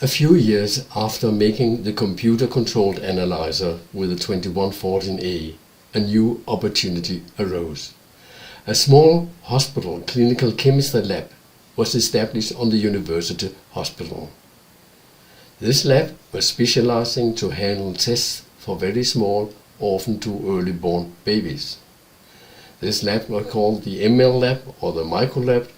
A few years after making the computer-controlled analyzer with the 2114A, a new opportunity arose. A small hospital clinical chemistry lab was established on the university hospital. This lab was specializing to handle tests for very small, often too early born babies. This lab was called the ML lab or the micro lab.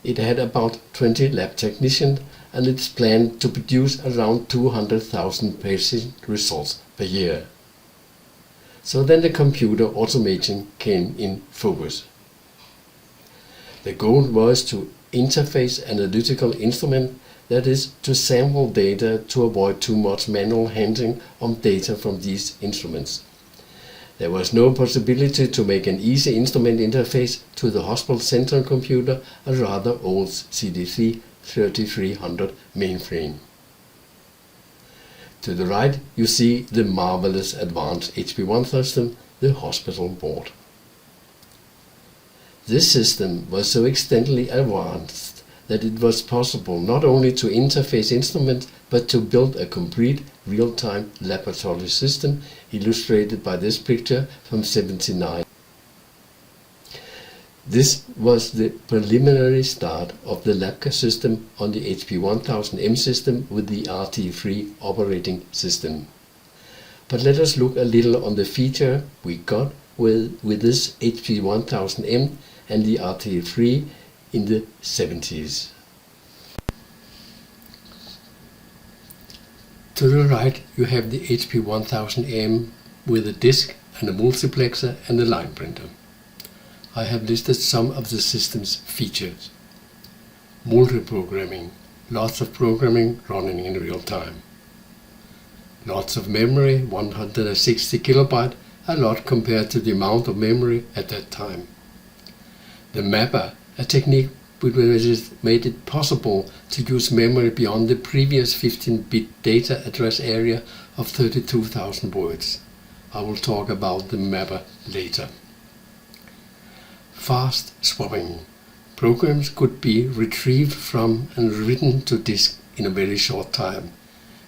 It had about 20 lab technicians and it's planned to produce around 200,000 patient results per year. So then the computer automation came in focus. The goal was to interface analytical instrument, that is, to sample data to avoid too much manual handling of data from these instruments. There was no possibility to make an easy instrument interface to the hospital central computer, a rather old CD3 3300 mainframe. To the right you see the marvelous advanced HP1000 system, the hospital board. This system was so extensively advanced that it was possible not only to interface instruments but to build a complete real-time laboratory system, illustrated by this picture from '79. This was the preliminary start of the Labka system on the HP1000M system with the RTE III operating system. But let us look a little on the feature we got with this HP1000M and the RTE III in the 70s. To the right you have the HP1000M with a disk and a multiplexer and a line printer. I have listed some of the system's features. Multi-programming, lots of programming running in real time. Lots of memory, 160 kilobyte, a lot compared to the amount of memory at that time. The mapper, a technique which made it possible to use memory beyond the previous 15-bit data address area of 32,000 words. I will talk about the mapper later. Fast swapping. Programs could be retrieved from and written to disk in a very short time.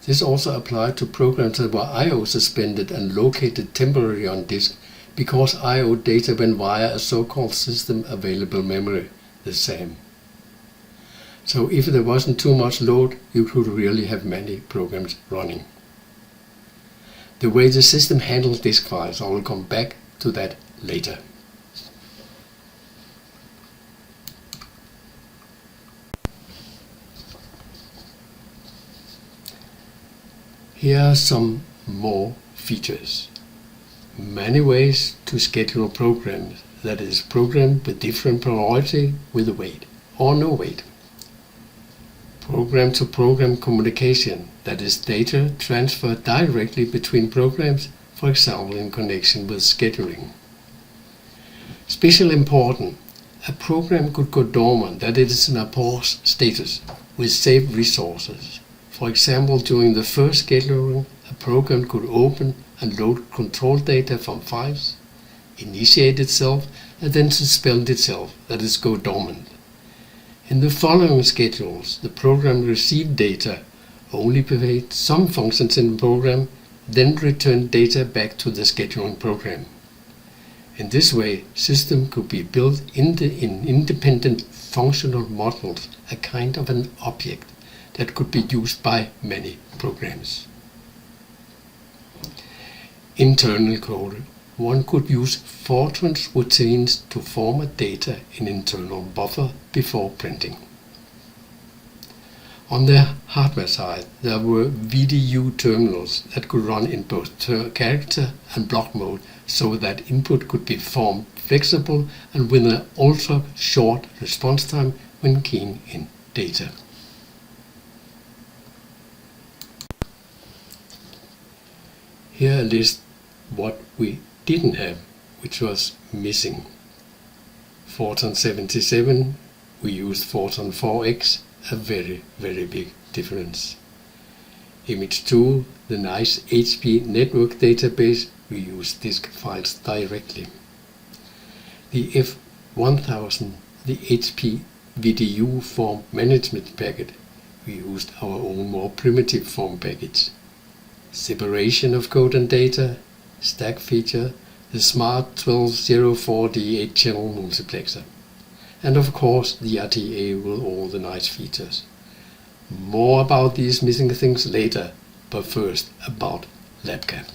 This also applied to programs that were I/O suspended and located temporarily on disk because I/O data went via a so-called system available memory, the SAM. So if there wasn't too much load, you could really have many programs running. The way the system handles disk files, I will come back to that later. Here are some more features. Many ways to schedule programs, that is, programs with different priority with a wait or no wait. Program-to-program communication, that is, data transferred directly between programs, for example in connection with scheduling. Especially important, a program could go dormant, that it is in a pause status with saved resources. For example, during the first scheduling, a program could open and load control data from files, initiate itself, and then suspend itself, that is, go dormant. In the following schedules, the program received data, only performed some functions in the program, then returned data back to the scheduling program. In this way, system could be built in independent functional modules, a kind of an object that could be used by many programs. Internal code. One could use Fortran routines to format data in internal buffer before printing. On the hardware side, there were VDU terminals that could run in both character and block mode so that input could be formed flexible and with an ultra short response time when keying in data. Here a list what we didn't have, which was missing. Fortran 77, we used Fortran 4X, a very big difference. Image 2, the nice HP network database, we used disk files directly. The F1000, the HP VDU form management packet, we used our own more primitive form package. Separation of code and data, stack feature, the smart 1204D 8-channel multiplexer, and of course the RTE with all the nice features. More about these missing things later, but first about LabCAT.